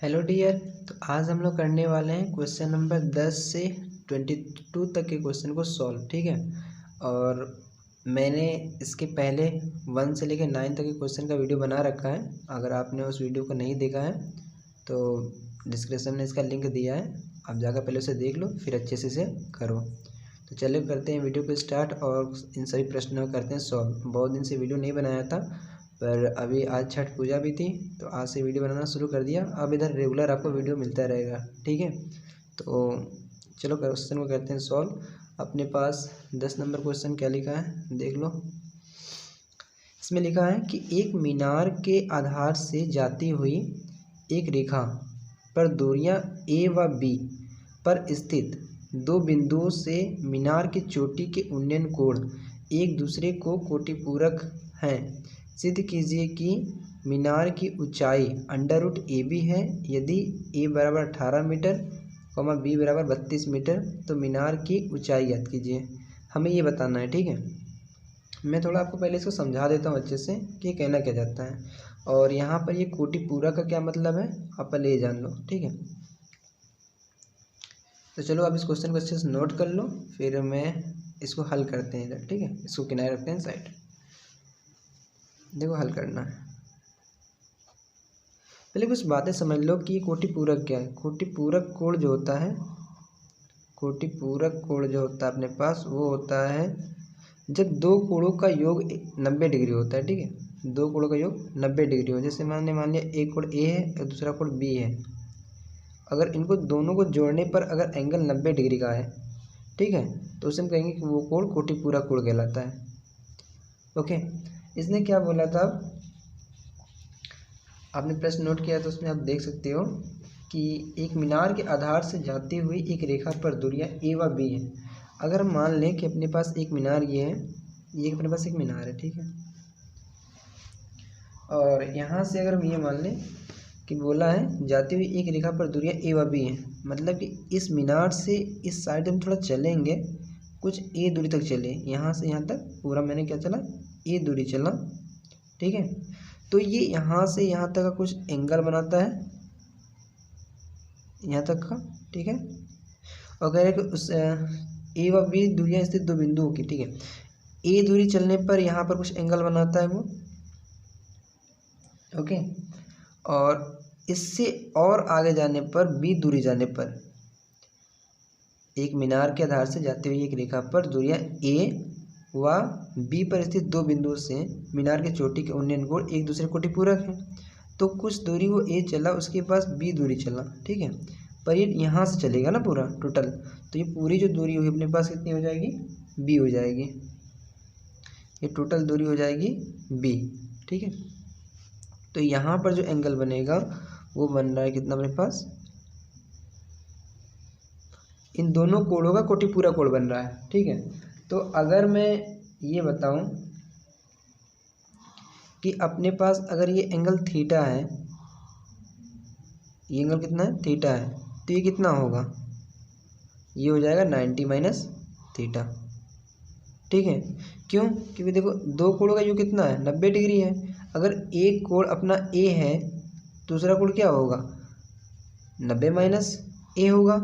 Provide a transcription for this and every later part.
Hello dear. तो आज हम लोग करने वाले हैं क्वेश्चन नंबर 10 से 22 तक के क्वेश्चन को सॉल्व। ठीक है। और मैंने इसके पहले 1 से लेकर 9 तक के क्वेश्चन का वीडियो बना रखा है। अगर आपने उस वीडियो को नहीं देखा है तो डिस्क्रिप्शन में इसका लिंक दिया है, आप जाकर पहले उसे देख लो, फिर अच्छे से इसे करो। तो चलिए करते हैं वीडियो को स्टार्ट और इन सभी प्रश्नों को करते हैं सॉल्व। बहुत दिन से वीडियो नहीं बनाया था, पर अभी आज छठ पूजा भी थी तो आज से वीडियो बनाना शुरू कर दिया। अब इधर रेगुलर आपको वीडियो मिलता रहेगा। ठीक है। तो चलो क्वेश्चन को करते हैं सॉल्व। अपने पास 10 नंबर क्वेश्चन क्या लिखा है देख लो। इसमें लिखा है कि एक मीनार के आधार से जाती हुई एक रेखा पर दूरियां ए व बी पर स्थित दो बिंदुओं से मीनार की चोटी के उन्नयन कोण एक दूसरे को कोटिपूरक हैं। सिद्ध कीजिए कि मीनार की ऊंचाई √AB है। यदि a बराबर 18 मीटर, b बराबर 32 मीटर, तो मीनार की ऊंचाई ज्ञात कीजिए। हमें ये बताना है। ठीक है। मैं थोड़ा आपको पहले इसको समझा देता हूँ अच्छे से कि ये कहना क्या जाता है। और यहाँ पर ये कोटिपूरक का क्या मतलब है आप पहले ये जान लो। ठीक है। तो चलो आप इस क्वेश्चन को अच्छे से नोट कर लो, फिर मैं इसको हल करते हैं इधर। ठीक है। इसको किनारे रखते हैं साइड। देखो हल करना है। पहले कुछ बातें समझ लो कि कोटिपूरक क्या है। कोटिपूरक कोण जो होता है, कोटिपूरक कोण जो होता है अपने पास, वो होता है जब दो कोणों का योग 90 डिग्री होता है। ठीक है। दो कोणों का योग 90 डिग्री हो। जैसे मान लिया एक कोण ए है और दूसरा कोण बी है। अगर इनको दोनों को जोड़ने पर अगर एंगल 90 डिग्री का है, ठीक है, तो उसे हम कहेंगे कि वो कोण कोटिपूरक कोण कहलाता है। ओके। इसने क्या बोला था, आपने प्रश्न नोट किया तो उसमें आप देख सकते हो कि एक मीनार के आधार से जाती हुई एक रेखा पर दूरियां ए व बी है। अगर हम मान लें कि अपने पास एक मीनार ये है, ये अपने पास एक मीनार है। ठीक है। और यहाँ से अगर हम ये मान लें कि बोला है जाती हुई एक रेखा पर दूरियां ए व बी है, मतलब कि इस मीनार से इस साइड हम थोड़ा चलेंगे, कुछ ए दूरी तक चले, यहाँ से यहाँ तक पूरा मैंने क्या चला, ए दूरी चला। ठीक है। तो ये यहाँ से यहाँ तक का कुछ एंगल बनाता है, यहाँ तक का। ठीक है। और कह रहे कि उस ए व बी दूरियां स्थित दो बिंदुओं की। ठीक है। ए दूरी चलने पर यहाँ पर कुछ एंगल बनाता है वो। ओके। और इससे और आगे जाने पर बी दूरी जाने पर, एक मीनार के आधार से जाती हुई एक रेखा पर दूरियां ए व बी पर स्थित दो बिंदुओं से मीनार की चोटी के उन्नयन कोण एक दूसरे कोटिपूरक है। तो कुछ दूरी वो ए चला, उसके पास बी दूरी चला। ठीक है। पर ये यहाँ से चलेगा ना पूरा टोटल, तो ये पूरी जो दूरी होगी अपने पास कितनी हो जाएगी, बी हो जाएगी। ये टोटल दूरी हो जाएगी बी। ठीक है। तो यहाँ पर जो एंगल बनेगा वो बन रहा है कितना अपने पास, इन दोनों कोणों का कोटिपूरक कोण बन रहा है। ठीक है। तो अगर मैं ये बताऊं कि अपने पास अगर ये एंगल थीटा है, ये एंगल कितना है, थीटा है, तो ये कितना होगा, ये हो जाएगा 90 माइनस थीटा। ठीक है। क्यों, क्योंकि देखो दो कोणों का योग कितना है, 90 डिग्री है। अगर एक कोण अपना ए है, दूसरा कोण क्या होगा, 90 माइनस ए होगा,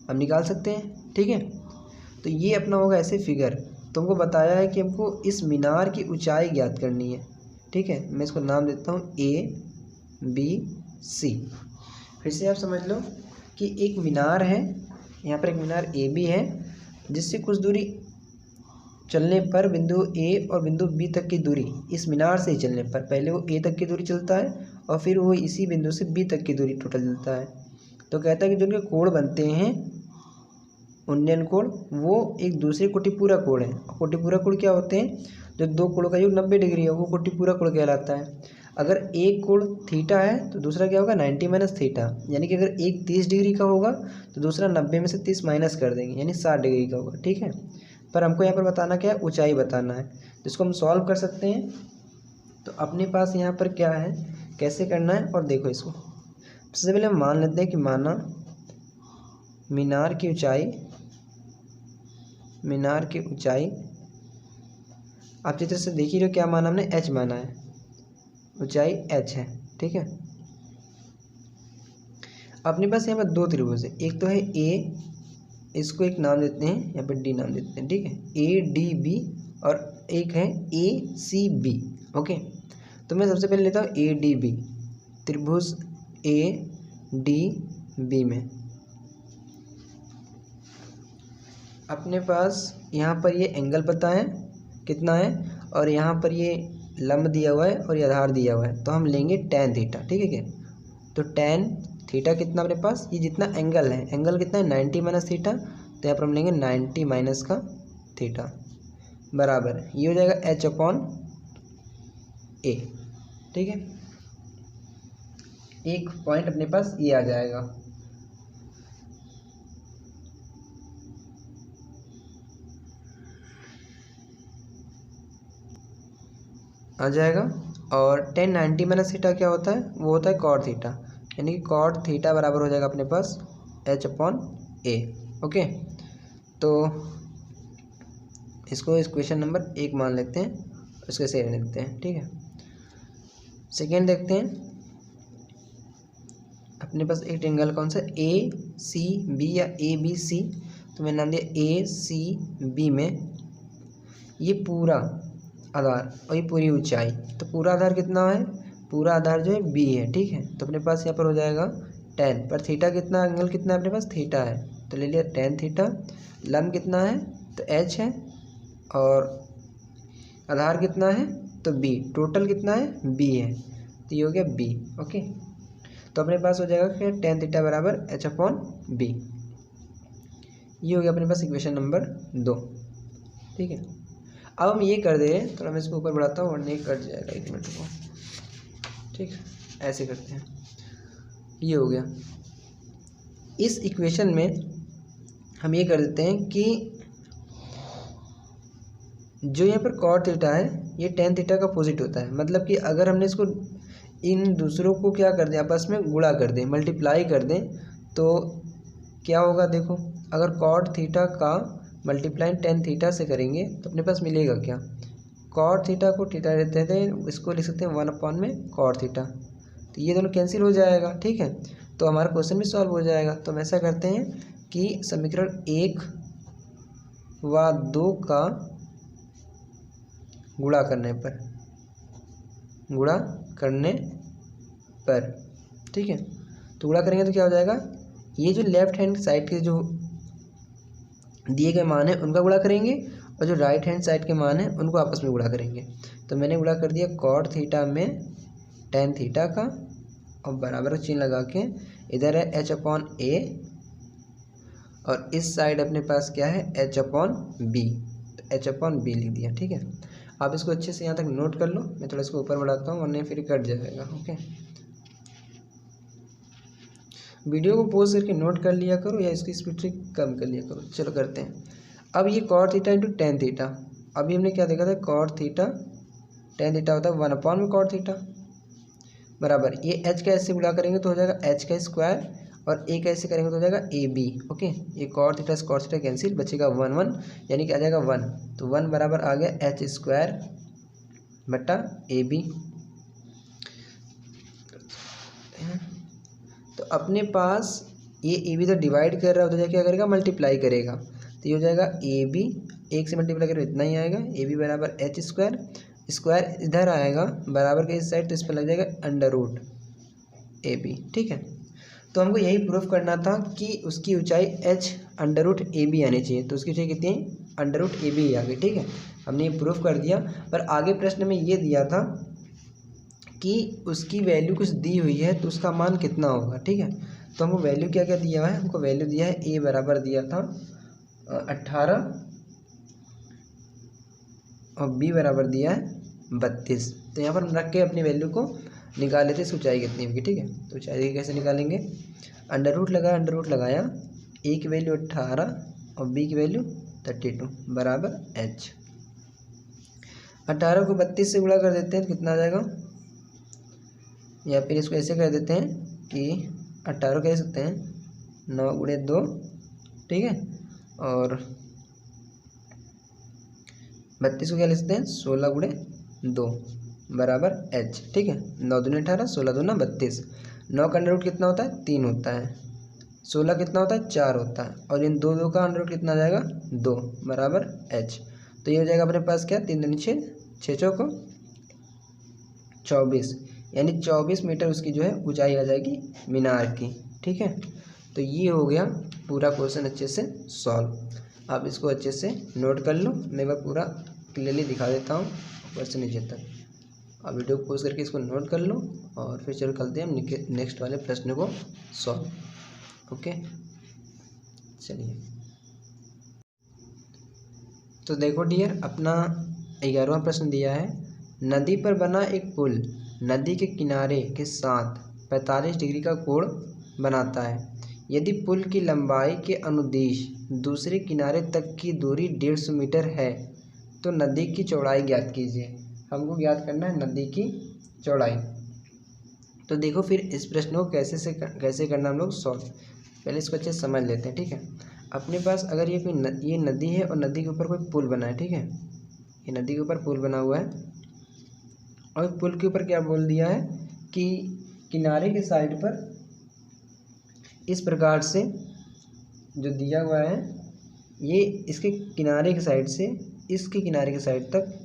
हम निकाल सकते हैं। ठीक है। तो ये अपना होगा ऐसे फिगर। तुमको बताया है कि हमको इस मीनार की ऊंचाई ज्ञात करनी है। ठीक है। मैं इसको नाम देता हूँ ABC। फिर से आप समझ लो कि एक मीनार है, यहाँ पर एक मीनार AB है, जिससे कुछ दूरी चलने पर बिंदु A और बिंदु B तक की दूरी, इस मीनार से ही चलने पर पहले वो A तक की दूरी चलता है और फिर वो इसी बिंदु से B तक की दूरी टोटल चलता है। तो कहता है कि जो उनके कोण बनते हैं उन्नयन कोण, वो एक दूसरे कोटिपूरक कोण है। कोटिपूरक कोण क्या होते हैं, जो दो कोणों का योग 90 डिग्री है, वो कोटिपूरक कोण कहलाता है। अगर एक कोण थीटा है तो दूसरा क्या होगा, 90 माइनस थीटा, यानी कि अगर एक 30 डिग्री का होगा तो दूसरा 90 में से 30 माइनस कर देंगे, यानी 60 डिग्री का होगा। ठीक है। पर हमको यहाँ पर बताना क्या है, ऊंचाई बताना है, जिसको हम सॉल्व कर सकते हैं। तो अपने पास यहाँ पर क्या है, कैसे करना है, और देखो इसको सबसे पहले हम मान लेते हैं कि माना मीनार की ऊंचाई आप चित्र से देख ही रहे हो, क्या माना हमने, h माना है, ऊंचाई h है। ठीक है। अपने पास यहाँ पर दो त्रिभुज है, एक तो है ए, इसको एक नाम देते हैं, यहाँ पर डी नाम देते हैं, ठीक है, ए डी बी, और एक है ए सी बी। ओके, तो मैं सबसे पहले लेता हूँ ए डी बी, त्रिभुज ए डी बी में अपने पास यहाँ पर ये एंगल पता है कितना है, और यहाँ पर ये लंब दिया हुआ है और ये आधार दिया हुआ है, तो हम लेंगे tan थीटा, ठीक है क्या। तो tan थीटा कितना अपने पास, ये जितना एंगल है, एंगल कितना है 90 माइनस थीटा, तो यहाँ पर हम लेंगे 90 माइनस का थीटा बराबर ये हो जाएगा h अपॉन ए, ठीक है। एक पॉइंट अपने पास ये आ जाएगा। आ जाएगा, और tan 90 माइनस थीटा क्या होता है, वो होता है cot थीटा, यानी कि cot थीटा बराबर हो जाएगा अपने पास h अपॉन ए। ओके, तो इसको इक्वेशन नंबर 1 मान लेते हैं, उसके सेव लिखते हैं, ठीक है। सेकेंड देखते हैं, अपने पास एक ट्रायंगल कौन सा, ए सी बी या ए बी सी, तो मैंने नाम दिया ए सी बी में ये पूरा आधार और ये पूरी ऊंचाई, तो पूरा आधार कितना है, पूरा आधार जो है बी है, ठीक है। तो अपने पास यहाँ पर हो जाएगा tan, पर थीटा कितना, एंगल कितना है अपने पास, थीटा है, तो ले लिया tan थीटा। लंब कितना है, तो h है, और आधार कितना है, तो b, टोटल कितना है, b है, तो ये हो गया b। ओके, तो अपने पास हो जाएगा क्या, tan थीटा बराबर h अपॉन b। ये हो गया अपने पास इक्वेशन नंबर 2, ठीक है। अब हम ये कर दे रहे हैं, तो मैं इसको ऊपर बढ़ाता हूँ वरना ये कट जाएगा, 1 मिनट को, ठीक है। ऐसे करते हैं, ये हो गया। इस इक्वेशन में हम ये कर देते हैं कि जो यहाँ पर cot थीटा है ये tan थीटा का अपोजिट होता है, मतलब कि अगर हमने इसको इन दूसरों को क्या कर दें, आपस में गुणा कर दें, मल्टीप्लाई कर दें, तो क्या होगा, देखो अगर cot थीटा का मल्टीप्लाई tan थीटा से करेंगे तो अपने पास मिलेगा क्या, cot थीटा को थीटा देते हैं, इसको लिख सकते हैं 1 अपॉन में cot थीटा, तो ये दोनों कैंसिल हो जाएगा, ठीक है। तो हमारा क्वेश्चन भी सॉल्व हो जाएगा। तो हम ऐसा करते हैं कि समीकरण 1 व 2 का गुणा करने पर, ठीक है, तो गुणा करेंगे तो क्या हो जाएगा, ये जो लेफ्ट हैंड साइड के जो दिए गए मान है उनका गुणा करेंगे, और जो राइट हैंड साइड के मान है उनको आपस में गुणा करेंगे। तो मैंने गुणा कर दिया cot थीटा में tan थीटा का, और बराबर चिन्ह लगा के इधर है h अपॉन ए, और इस साइड अपने पास क्या है, h अपॉन बी, तो h अपॉन बी लिख दिया, ठीक है। आप इसको अच्छे से यहाँ तक नोट कर लो, मैं थोड़ा इसको ऊपर बढ़ाता हूँ वरना फिर कट जाएगा। ओके, वीडियो को पॉज करके नोट कर लिया करो या इसकी स्पीड से कम कर लिया करो। चलो करते हैं। अब ये cot theta into tan theta, अभी हमने क्या देखा था, cot थीटा tan थीटा होता है 1 अपॉन में cot थीटा बराबर ये h का ऐसे गुणा करेंगे तो हो जाएगा h का स्क्वायर, और a का ऐसे करेंगे तो हो जाएगा ए बी। ओके, ये cot थीटा से cot थीटा कैंसिल, बचेगा 1 1, यानी कि आ जाएगा 1, तो 1 बराबर आ गया h स्क्वायर बटा ए बी। तो अपने पास ये ए बी तो डिवाइड कर रहा है, तो क्या करेगा, मल्टीप्लाई करेगा, तो ये हो जाएगा ए बी, 1 से मल्टीप्लाई करें इतना ही आएगा, ए बी बराबर h स्क्वायर, स्क्वायर इधर आएगा बराबर के इस साइड, तो इस पर लग जाएगा अंडर रूट ए बी, ठीक है। तो हमको यही प्रूफ करना था कि उसकी ऊंचाई h under root A B आनी चाहिए, तो उसकी ऊंचाई कितनी है, अंडर रूट ए बी आ गई, ठीक है। हमने ये प्रूफ कर दिया। पर आगे प्रश्न में ये दिया था कि उसकी वैल्यू कुछ दी हुई है तो उसका मान कितना होगा, ठीक है। तो हमको वैल्यू क्या क्या दिया है, हमको वैल्यू दिया है a बराबर दिया था 18 और b बराबर दिया है 32। तो यहाँ पर हम रख के अपनी वैल्यू को निकाल लेते हैं, इसकी ऊंचाई कितनी होगी, ठीक है। तो ऊंचाई कैसे निकालेंगे, अंडर रूट लगाया a की वैल्यू 18 और b की वैल्यू 32 बराबर h। 18 को 32 से गुणा कर देते हैं तो कितना आ जाएगा, या फिर इसको ऐसे कर देते हैं कि 18 कह सकते हैं 9 गुणे 2, ठीक है, और 32 को क्या लिख सकते हैं 16 गुणे 2 बराबर h, ठीक है। 9 दूनी 18, 16 दूना 32, 9 का अंडर रूट कितना होता है 3 होता है, 16 कितना होता है 4 होता है, और इन दो दो का अंडर रूट कितना आ जाएगा 2 बराबर h। तो ये हो जाएगा अपने पास क्या 3 दूनी 6, 6 चौको 24, यानी 24 मीटर उसकी जो है ऊंचाई आ जाएगी मीनार की। ठीक है, तो ये हो गया पूरा क्वेश्चन अच्छे से सॉल्व। आप इसको अच्छे से नोट कर लो, मैं एक बार पूरा क्लियरली दिखा देता हूँ ऊपर से नीचे तक। आप वीडियो को पॉज करके इसको नोट कर लो और फिर चलो करते हैं हम नेक्स्ट वाले प्रश्न को सॉल्व। ओके, चलिए। तो देखो डियर, अपना 11वां प्रश्न दिया है, नदी पर बना एक पुल नदी के किनारे के साथ 45 डिग्री का कोण बनाता है। यदि पुल की लंबाई के अनुदिश दूसरे किनारे तक की दूरी 150 मीटर है तो नदी की चौड़ाई ज्ञात कीजिए। हमको ज्ञात करना है नदी की चौड़ाई। तो देखो फिर इस प्रश्न को कैसे करना हम लोग सॉल्व। पहले इसको अच्छे से समझ लेते हैं। ठीक है, अपने पास अगर ये कोई ये नदी है और नदी के ऊपर कोई पुल बना है। ठीक है, ये नदी के ऊपर पुल बना हुआ है और पुल के ऊपर क्या बोल दिया है कि किनारे के साइड पर इस प्रकार से जो दिया हुआ है, ये इसके किनारे के साइड से इसके किनारे के साइड तक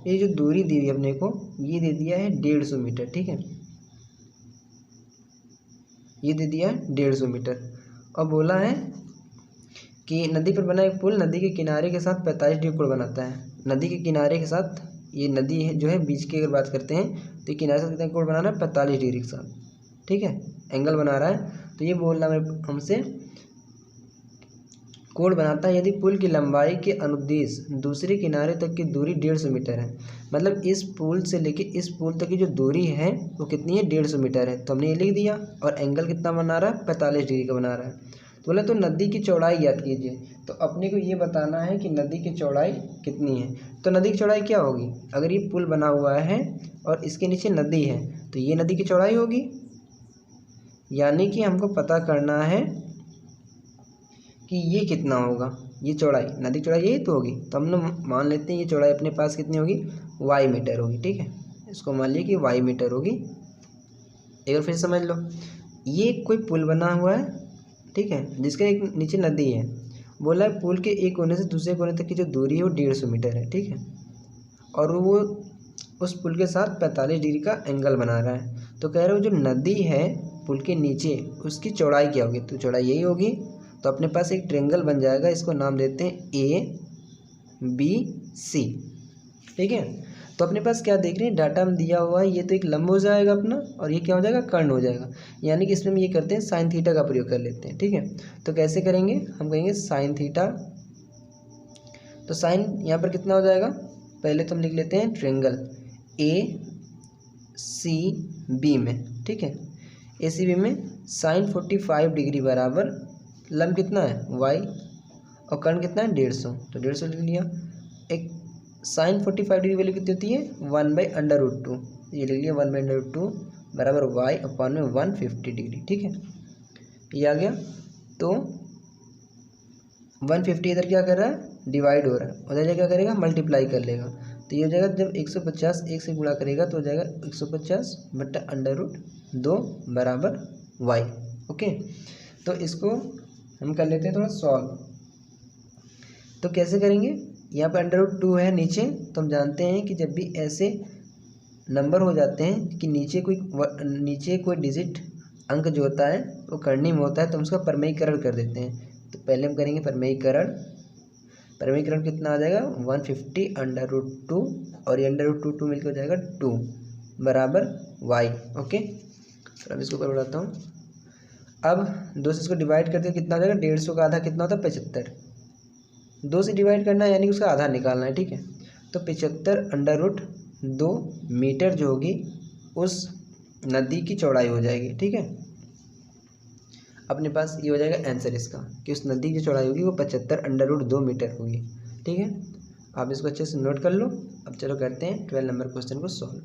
ये जो दूरी दी हुई अपने को, ये दे दिया है 150 मीटर। ठीक है, ये दे दिया है 150 मीटर और बोला है कि नदी पर बना एक पुल नदी के किनारे के साथ 45 डिग्री कोण बनाता है। नदी के किनारे के साथ, ये नदी है जो है बीच की अगर बात करते हैं तो ये किनारे से कितना कोण बनाना है 45 डिग्री के साथ। ठीक है, एंगल बना रहा है। तो ये बोलना है हमसे कोण बनाता है यदि पुल की लंबाई के अनुदिश दूसरे किनारे तक की दूरी 150 मीटर है। मतलब इस पुल से लेके इस पुल तक की जो दूरी है वो कितनी है 150 मीटर है। तो हमने ये लिख दिया और एंगल कितना बना रहा है 45 डिग्री का बना रहा है। तो बोला तो नदी की चौड़ाई ज्ञात कीजिए। तो अपने को ये बताना है कि नदी की चौड़ाई कितनी है। तो नदी की चौड़ाई क्या होगी, अगर ये पुल बना हुआ है और इसके नीचे नदी है तो ये नदी की चौड़ाई होगी। यानी कि हमको पता करना है कि ये कितना होगा, ये चौड़ाई नदी चौड़ाई यही तो होगी। तो हम लोग मान लेते हैं ये चौड़ाई अपने पास कितनी होगी y मीटर होगी। ठीक है, इसको मान लिया कि y मीटर होगी। एक बार फिर समझ लो, ये कोई पुल बना हुआ है। ठीक है, जिसके एक नीचे नदी है। बोला है पुल के एक कोने से दूसरे कोने तक की जो दूरी है वो 150 मीटर है। ठीक है, और वो उस पुल के साथ 45 डिग्री का एंगल बना रहा है। तो कह रहे हो जो नदी है पुल के नीचे उसकी चौड़ाई क्या होगी, तो चौड़ाई यही होगी। तो अपने पास एक ट्रायंगल बन जाएगा, इसको नाम देते हैं ABC। ठीक है, तो अपने पास क्या देख रहे हैं, डाटा में दिया हुआ है, ये तो एक लंब हो जाएगा अपना और ये क्या हो जाएगा कर्ण हो जाएगा। यानी कि इसमें हम ये करते हैं साइन थीटा का प्रयोग कर लेते हैं। ठीक है, तो कैसे करेंगे, हम कहेंगे साइन थीटा। तो साइन यहाँ पर कितना हो जाएगा, पहले तो हम लिख लेते हैं ट्रायंगल ACB में। ठीक है, ACB में साइन 45 डिग्री बराबर लंब कितना है y और कर्ण कितना है 150। तो 150 लिख लिया। एक साइन 45 डिग्री वैल्यू कितनी होती है 1/√2, ये लिख लिया 1/√2 बराबर y अपॉन में 150 डिग्री। ठीक है, ये आ गया। तो 150 इधर क्या कर रहा है डिवाइड हो रहा है, उधर क्या करेगा मल्टीप्लाई कर लेगा। तो ये हो जाएगा जब 150 एक से गुणा करेगा तो हो जाएगा 150 बटा √2 बराबर y। ओके, तो इसको हम कर लेते हैं थोड़ा सॉल्व। तो कैसे करेंगे, यहाँ पर √2 है नीचे, तो हम जानते हैं कि जब भी ऐसे नंबर हो जाते हैं कि नीचे कोई डिजिट अंक जो होता है वो कर्णीय में होता है तो हम उसका परमेयीकरण कर देते हैं। तो पहले हम करेंगे परमेयीकरण कितना आ जाएगा 150 और ये √2 मिलकर हो जाएगा 2 बराबर y। ओके, तो अब इसको ऊपर बढ़ाता हूँ। अब 2 से इसको डिवाइड करते हैं कितना हो जाएगा 150 का आधा कितना होता है 75। 2 से डिवाइड करना है यानी कि उसका आधा निकालना है। ठीक है, तो 75√2 मीटर जो होगी उस नदी की चौड़ाई हो जाएगी। ठीक है, अपने पास ये हो जाएगा आंसर इसका कि उस नदी की चौड़ाई होगी वो 75√2 मीटर होगी। ठीक है, आप इसको अच्छे से नोट कर लो। अब चलो करते हैं 12 नंबर क्वेश्चन को सॉल्व।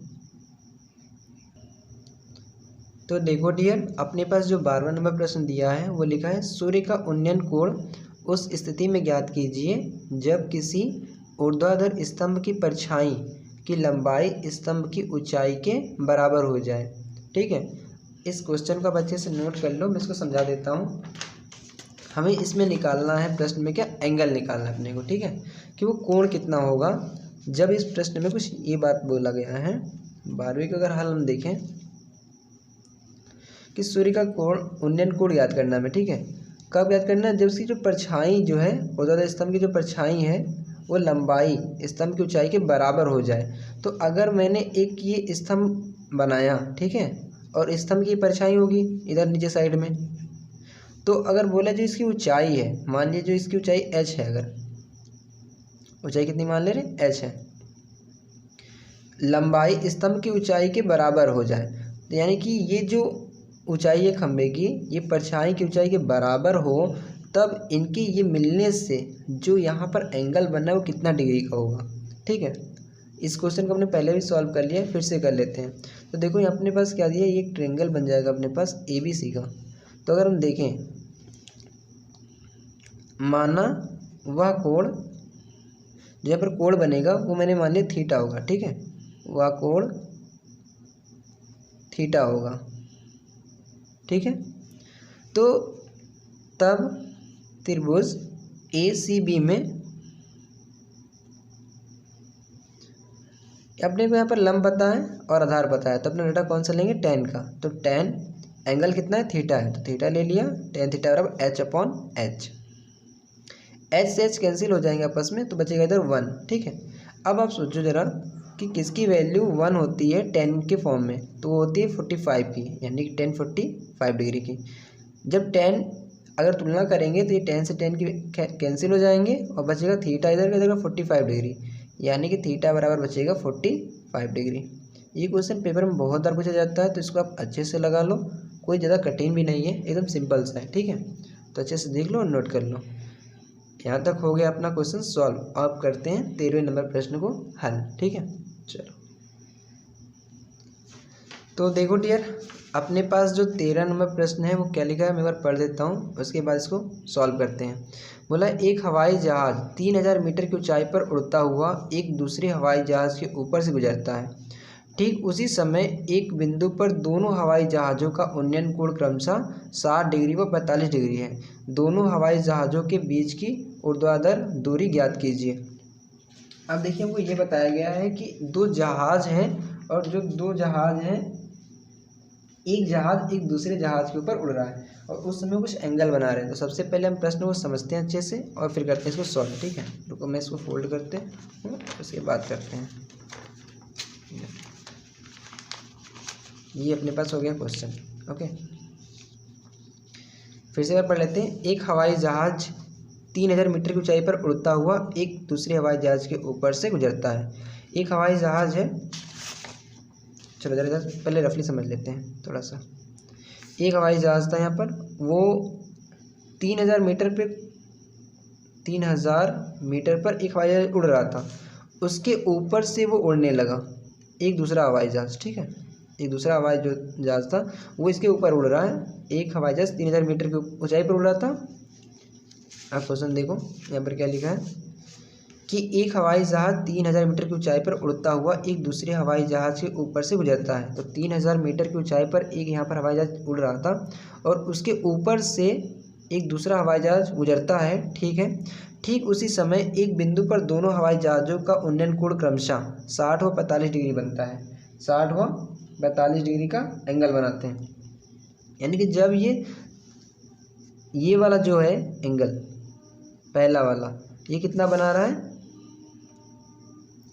तो देखो डियर, अपने पास जो 12वां नंबर प्रश्न दिया है वो लिखा है सूर्य का उन्नयन कोण उस स्थिति में ज्ञात कीजिए जब किसी ऊर्ध्वाधर स्तंभ की परछाई की लंबाई स्तंभ की ऊंचाई के बराबर हो जाए। ठीक है। इस क्वेश्चन को आप अच्छे से नोट कर लो, मैं इसको समझा देता हूँ। हमें इसमें निकालना है, प्रश्न में क्या एंगल निकालना है अपने को, ठीक है, कि वो कोण कितना होगा। जब इस प्रश्न में कुछ ये बात बोला गया है, 12वीं का अगर हल हम देखें कि सूर्य का कोण, उन्नयन कोण याद करना है, ठीक है। कब याद करना है? जब उसकी जो परछाई जो है, ऊर्ध्वाधर स्तंभ की जो परछाई है वो लंबाई स्तंभ की ऊंचाई के बराबर हो जाए। तो अगर मैंने एक ये स्तंभ बनाया, ठीक है, और स्तंभ की परछाई होगी इधर नीचे साइड में, तो अगर बोला जो इसकी ऊंचाई है, मान लीजिए जो इसकी ऊंचाई h है, अगर ऊंचाई कितनी मान ले रहे h है, लंबाई स्तंभ की ऊंचाई के बराबर हो जाए, तो यानी कि ये जो ऊंचाई है खंबे की, ये परछाई की ऊंचाई के बराबर हो, तब इनके ये मिलने से जो यहाँ पर एंगल बनना है वो कितना डिग्री का होगा, ठीक है। इस क्वेश्चन को हमने पहले भी सॉल्व कर लिया, फिर से कर लेते हैं। तो देखो यहाँ अपने पास क्या दिया, ये एक ट्रायंगल बन जाएगा अपने पास ABC का। तो अगर हम देखें, माना वह कोण, जो यहाँ पर कोण बनेगा वो मैंने मान लिया थीटा होगा, ठीक है, वह कोण थीटा होगा, ठीक है। तो तब त्रिभुज ACB में अपने को यहाँ पर लंब पता है और आधार पता है, तो अपना डेटा कौन सा लेंगे, tan का। तो tan एंगल कितना है, थीटा है, तो थीटा ले लिया, tan थीटा बराबर h/h। h से h कैंसिल हो जाएंगे आपस में, तो बचेगा इधर 1, ठीक है। अब आप सोचो जरा कि किसकी वैल्यू 1 होती है tan के फॉर्म में, तो वो होती है 45 की, यानी कि tan 45 डिग्री की। जब tan अगर तुलना करेंगे तो ये tan से tan की कैंसिल हो जाएंगे और बचेगा थीटा इधर का इधर 45 डिग्री, यानी कि थीटा बराबर बचेगा 45 डिग्री। ये क्वेश्चन पेपर में बहुत बार पूछा जाता है, तो इसको आप अच्छे से लगा लो, कोई ज़्यादा कठिन भी नहीं है, एकदम सिंपल सा है, ठीक है। तो अच्छे से देख लो और नोट कर लो। यहाँ तक हो गया अपना क्वेश्चन सॉल्व। अब करते हैं 13वें नंबर प्रश्न को हल, ठीक है। चलो तो देखो डियर, अपने पास जो 13 नंबर प्रश्न है वो क्या लिखा है, मैं एक बार पढ़ देता हूँ, उसके बाद इसको सॉल्व करते हैं। बोला एक हवाई जहाज 3000 मीटर की ऊंचाई पर उड़ता हुआ एक दूसरे हवाई जहाज के ऊपर से गुजरता है। ठीक उसी समय एक बिंदु पर दोनों हवाई जहाज़ों का उन्नयन कोण क्रमशः 60 डिग्री व 45 डिग्री है। दोनों हवाई जहाज़ों के बीच की ऊर्ध्वाधर दूरी ज्ञात कीजिए। अब देखिए हमको ये बताया गया है कि दो जहाज़ हैं, और जो दो जहाज़ हैं, एक जहाज़ एक दूसरे जहाज़ के ऊपर उड़ रहा है और उस समय कुछ एंगल बना रहे हैं। तो सबसे पहले हम प्रश्न को समझते हैं अच्छे से और फिर करते हैं इसको सॉल्व, ठीक है। रुको मैं इसको फोल्ड करते हैं, उसके बाद करते हैं। ये अपने पास हो गया क्वेश्चन, ओके। फिर से पढ़ लेते हैं। एक हवाई जहाज 3000 मीटर की ऊंचाई पर उड़ता हुआ एक दूसरे हवाई जहाज के ऊपर से गुजरता है। एक हवाई जहाज है, चलो जरा पहले रफली समझ लेते हैं थोड़ा सा। एक हवाई जहाज था यहाँ पर, वो 3000 मीटर पे 3000 मीटर पर एक हवाई जहाज उड़ रहा था, उसके ऊपर से वो उड़ने लगा एक दूसरा हवाई जहाज, ठीक है। एक दूसरा हवाई जो जहाज था वो इसके ऊपर उड़ रहा है, एक हवाई जहाज 3000 मीटर की ऊंचाई पर उड़ रहा था। आप क्वेश्चन देखो यहाँ पर क्या लिखा है कि एक हवाई जहाज 3000 मीटर की ऊंचाई पर उड़ता हुआ एक दूसरे हवाई जहाज के ऊपर से गुजरता है। तो 3000 मीटर की ऊंचाई पर एक यहाँ पर हवाई जहाज उड़ रहा था और उसके ऊपर से एक दूसरा हवाई जहाज गुजरता है, ठीक है। ठीक उसी समय एक बिंदु पर दोनों हवाई जहाज़ों का उन्नयन कोण क्रमशः 60 व 45 डिग्री बनता है। 60 व 45 डिग्री का एंगल बनाते हैं, यानी कि जब ये वाला जो है एंगल पहला वाला, ये कितना बना रहा है,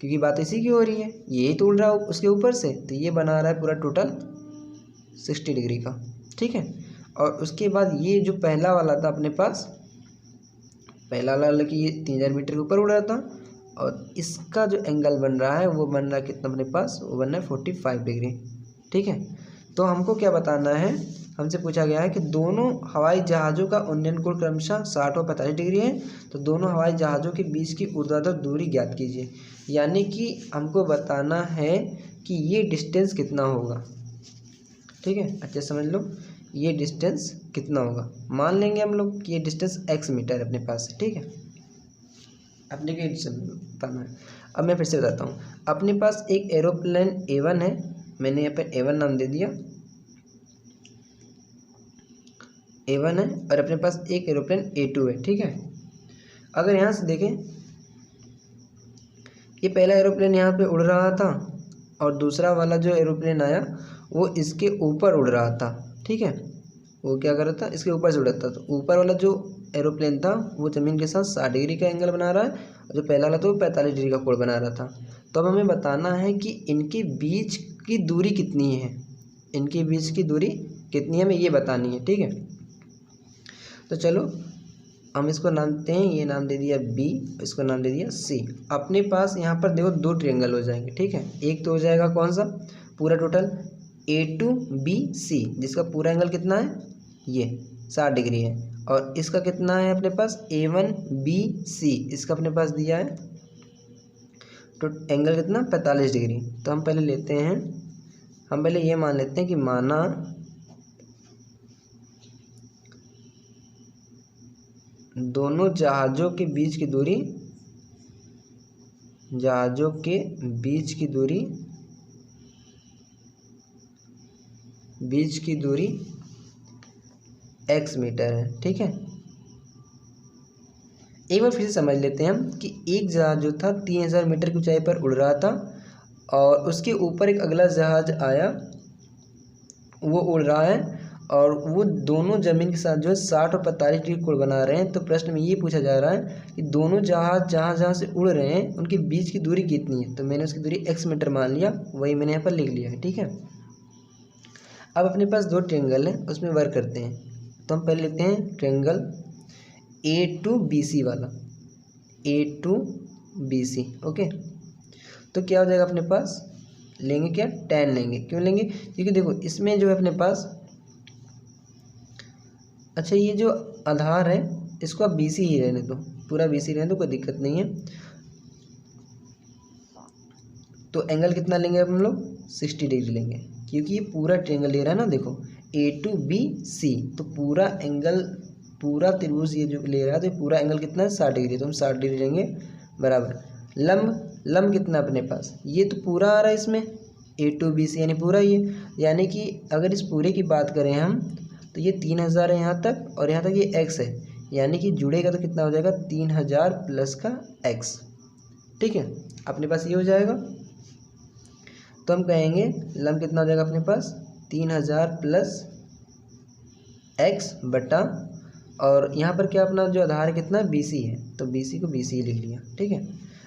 क्योंकि बात इसी की हो रही है, यही तो उड़ रहा है उसके ऊपर से, तो ये बना रहा है पूरा टोटल 60 डिग्री का, ठीक है। और उसके बाद ये जो पहला वाला था अपने पास, पहला वाला कि ये 3000 मीटर के ऊपर उड़ रहा था और इसका जो एंगल बन रहा है वो बन रहा है कितना अपने पास, वो बन रहा है 45 डिग्री, ठीक है। तो हमको क्या बताना है, हमसे पूछा गया है कि दोनों हवाई जहाज़ों का उन्नयन कोण क्रमशः 60 और 45 डिग्री है, तो दोनों हवाई जहाज़ों के बीच की ऊर्ध्वाधर दूरी ज्ञात कीजिए। यानी कि हमको बताना है कि ये डिस्टेंस कितना होगा, ठीक है। अच्छे समझ लो, ये डिस्टेंस कितना होगा। मान लेंगे हम लोग कि ये डिस्टेंस x मीटर अपने पास है, ठीक है। अपने को बताना है। अब मैं फिर से बताता हूँ। अपने पास एक एरोप्लेन A1 है, मैंने यहाँ पर A1 नाम दे दिया, A1 है और अपने पास एक एरोप्लेन A2 है, ठीक है। अगर यहाँ से देखें, ये पहला एरोप्लेन यहाँ पे उड़ रहा था और दूसरा वाला जो एरोप्लेन आया वो इसके ऊपर उड़ रहा था, ठीक है। वो क्या कर रहा था, इसके ऊपर से उड़ रहा था। तो ऊपर वाला जो एरोप्लेन था वो ज़मीन के साथ 60 डिग्री का एंगल बना रहा है और जो पहला वाला था वो 45 डिग्री का कोण बना रहा था। तो अब हमें बताना है कि इनके बीच की दूरी कितनी है, इनके बीच की दूरी कितनी है हमें ये बतानी है, ठीक है। तो चलो हम इसको नाम देते हैं, ये नाम दे दिया B, इसको नाम दे दिया C। अपने पास यहाँ पर देखो दो ट्रायंगल हो जाएंगे, ठीक है। एक तो हो जाएगा कौन सा, पूरा टोटल A2BC, जिसका पूरा एंगल कितना है, ये 60 डिग्री है। और इसका कितना है अपने पास, A1BC, इसका अपने पास दिया है तो एंगल कितना, 45 डिग्री। तो हम पहले लेते हैं, हम पहले ये मान लेते हैं कि माना दोनों जहाज़ों के बीच की दूरी, जहाज़ों के बीच की दूरी, बीच की दूरी x मीटर है, ठीक है। एक बार फिर से समझ लेते हैं हम कि एक जहाज़ जो था 3000 मीटर की ऊंचाई पर उड़ रहा था और उसके ऊपर एक अगला जहाज़ आया, वो उड़ रहा है और वो दोनों ज़मीन के साथ जो है 60 और 45 डिग्री कोण बना रहे हैं। तो प्रश्न में ये पूछा जा रहा है कि दोनों जहाज़ जहाँ जहाँ से उड़ रहे हैं उनके बीच की दूरी कितनी है। तो मैंने उसकी दूरी x मीटर मान लिया, वही मैंने यहाँ पर लिख लिया है, ठीक है। अब अपने पास दो ट्रायंगल है, उसमें वर्क करते हैं। तो हम पहले लेते हैं ट्रायंगल A2BC वाला, A2BC, ओके। तो क्या हो जाएगा अपने पास, लेंगे क्या, tan लेंगे। क्यों लेंगे, क्योंकि देखो इसमें जो है अपने पास, अच्छा ये जो आधार है इसको आप BC ही रहने दो, पूरा BC रहने दो, कोई दिक्कत नहीं है। तो एंगल कितना लेंगे हम लोग, 60 डिग्री लेंगे, क्योंकि ये पूरा ट्रायंगल ले रहा है ना, देखो A2BC, तो पूरा एंगल, पूरा त्रिभुज ये जो ले रहा है तो पूरा एंगल कितना है, 60 डिग्री। तो हम 60 डिग्री लेंगे बराबर। लंब कितना अपने पास, ये तो पूरा आ रहा है इसमें A2BC, यानी पूरा ये, यानी कि अगर इस पूरे की बात करें हम तो ये 3000 है यहाँ तक और यहाँ तक ये x है, यानी कि जुड़ेगा तो कितना हो जाएगा, 3000 प्लस का x, ठीक है। अपने पास ये हो जाएगा। तो हम कहेंगे लंब कितना हो जाएगा अपने पास, 3000 प्लस x बटा, और यहाँ पर क्या अपना जो आधार है कितना, BC है, तो BC को BC ही लिख लिया, ठीक है।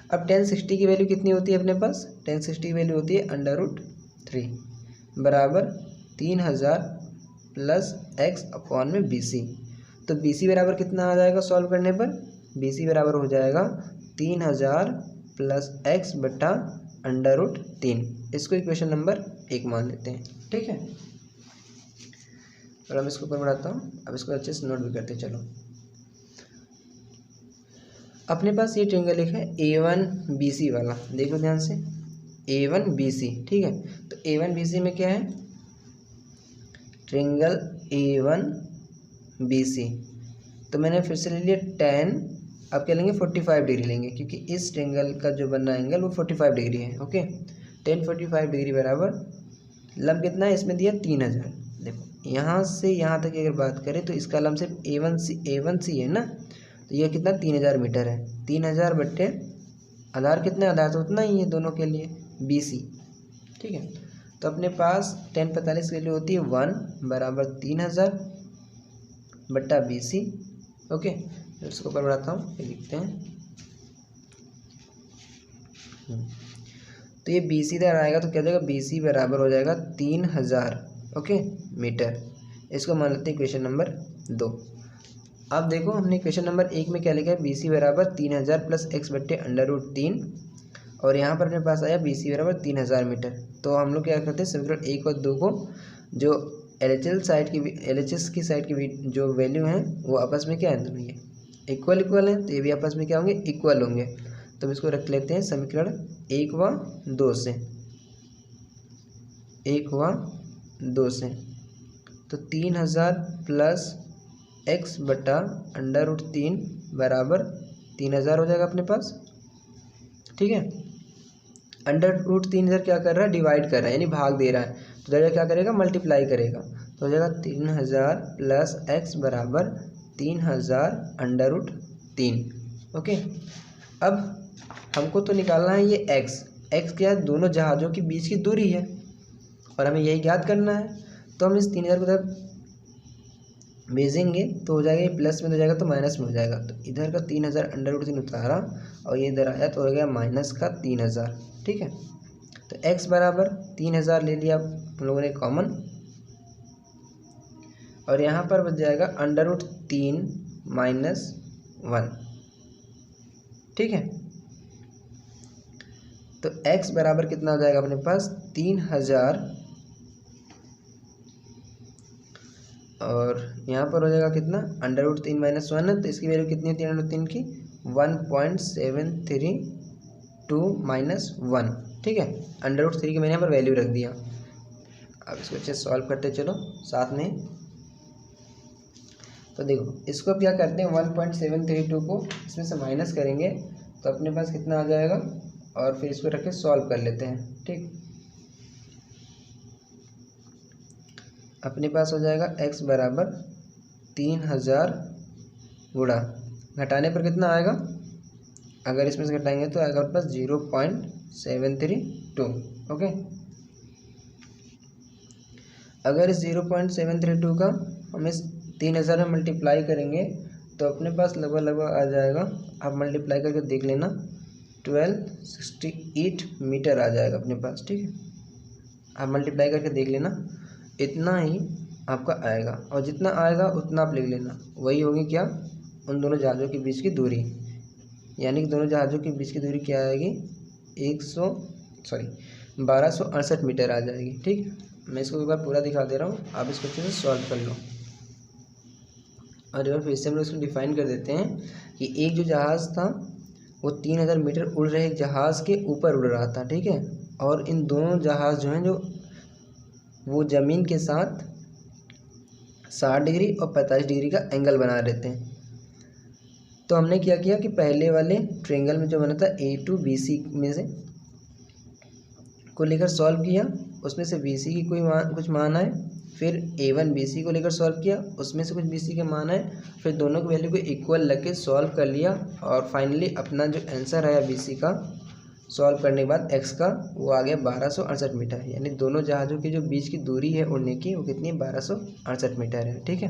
अब tan 60 की वैल्यू कितनी होती है अपने पास, tan 60 की वैल्यू होती है √3 बराबर 3000 प्लस x अपॉन में BC। तो BC बराबर कितना आ जाएगा सॉल्व करने पर, BC बराबर हो जाएगा 3000 प्लस x बटा √3। इसको इक्वेशन नंबर 1 मान लेते हैं, ठीक है। और हम इसको ऊपर बढ़ाता हूँ, अब इसको अच्छे से नोट भी करते चलो। अपने पास ये ट्रायंगल लिखा है A1BC वाला, देखो ध्यान से, A1BC, ठीक है। तो A1BC में क्या है, ट्रायंगल A1BC, तो मैंने फिर से ले लिया tan, अब क्या लेंगे 45 डिग्री लेंगे, क्योंकि इस ट्रायंगल का जो बनना एंगल वो 45 डिग्री है, ओके। tan 45 डिग्री बराबर, लंब कितना है इसमें दिया 3000, देखो यहाँ से यहाँ तक अगर बात करें तो इसका लंब सिर्फ A1C है ना, तो यह कितना 3000 मीटर है। 3000 बट्टे आधार कितने, आधार तो उतना ही है दोनों के लिए, BC, ठीक है। तो अपने पास tan 45 की वैल्यू होती है 1 बराबर 3000 बट्टा BC, ओके। तो इसको ऊपर बढ़ाता हूँ, ये लिखते हैं। तो ये BC इधर आएगा तो क्या हो जाएगा, BC बराबर हो जाएगा 3000, ओके, मीटर। इसको मान लेते हैं क्वेश्चन नंबर 2। अब देखो हमने क्वेश्चन नंबर 1 में क्या लिखा है, BC बराबर 3000 प्लस x बट्टे √3, और यहाँ पर अपने पास आया BC बराबर 3000 मीटर। तो हम लोग क्या करते हैं, समीकरण 1 और 2 को जो LHS की साइड की जो वैल्यू है वो आपस में क्या है, दोनों ये इक्वल है, तो ये भी आपस में क्या होंगे, इक्वल होंगे। तो इसको रख लेते हैं समीकरण 1 व 2 से, 1 व 2 से। तो 3000 प्लस x बटा √3 बराबर 3000 हो जाएगा अपने पास, ठीक है। √3 इधर क्या कर रहा है, डिवाइड कर रहा है, यानी भाग दे रहा है, तो इधर क्या करेगा, मल्टीप्लाई करेगा। तो तो हो जाएगा 3000 प्लस x बराबर 3000 √3। ओके, अब हमको तो निकालना है ये x क्या है, दोनों जहाज़ों के बीच की दूरी है और हमें यही ज्ञात करना है। तो हम इस 3000 को इधर भेजेंगे तो हो जाएगा, ये प्लस में हो जाएगा तो माइनस में हो जाएगा। तो इधर का 3000 √3 उतारा और ये इधर आया तो हो गया माइनस का 3000। ठीक है, तो x बराबर 3000 ले लिया हम लोगों ने कॉमन, और यहाँ पर बच जाएगा √3 - 1। ठीक है, तो x बराबर कितना हो जाएगा अपने पास 3000, और यहाँ पर हो जाएगा कितना √3 - 1 है, तो इसकी वैल्यू कितनी है 3√3 की 1.732 - 1। ठीक है, √3 की मैंने यहाँ पर वैल्यू रख दिया। अब इसको अच्छे से सॉल्व करते चलो साथ में। तो देखो इसको अब क्या करते हैं, 1.732 को इसमें से माइनस करेंगे तो अपने पास कितना आ जाएगा, और फिर इसको रख के सॉल्व कर लेते हैं। ठीक, अपने पास हो जाएगा x बराबर 3000 गुणा, घटाने पर कितना आएगा, अगर इसमें से घटाएंगे तो आएगा अपने पास 0.732। ओके, अगर इस 0.732 का हम इस 3000 में मल्टीप्लाई करेंगे तो अपने पास लगभग आ जाएगा, आप मल्टीप्लाई करके देख लेना, 1268 मीटर आ जाएगा अपने पास। ठीक है, आप मल्टीप्लाई करके देख लेना, इतना ही आपका आएगा, और जितना आएगा उतना आप लिख लेना। वही होगी क्या, उन दोनों जहाज़ों के बीच की दूरी, यानी कि दोनों जहाज़ों के बीच की दूरी क्या आएगी 1268 मीटर आ जाएगी। ठीक, मैं इसको एक बार पूरा दिखा दे रहा हूँ, आप इसको अच्छे से सॉल्व कर लो। और एक बार फिर से हम लोग इसको डिफाइन कर देते हैं कि एक जो जहाज़ था वो 3000 मीटर उड़ रहे एक जहाज़ के ऊपर उड़ रहा था। ठीक है, और इन दोनों जहाज़ जो हैं जो वो ज़मीन के साथ 60 डिग्री और 45 डिग्री का एंगल बना रहे थे। तो हमने क्या किया कि पहले वाले ट्रायंगल में जो बना था A2BC में से को लेकर सॉल्व किया, उसमें से BC की कुछ मान आए, फिर A1BC को लेकर सॉल्व किया, उसमें से कुछ BC के मान आए, फिर दोनों की वैल्यू को इक्वल लग के सॉल्व कर लिया, और फाइनली अपना जो आंसर आया BC का सॉल्व करने के बाद x का, वो आ गया 1268 मीटर। यानी दोनों जहाज़ों के जो बीच की दूरी है उड़ने की वो कितनी है 1268 मीटर है। ठीक है।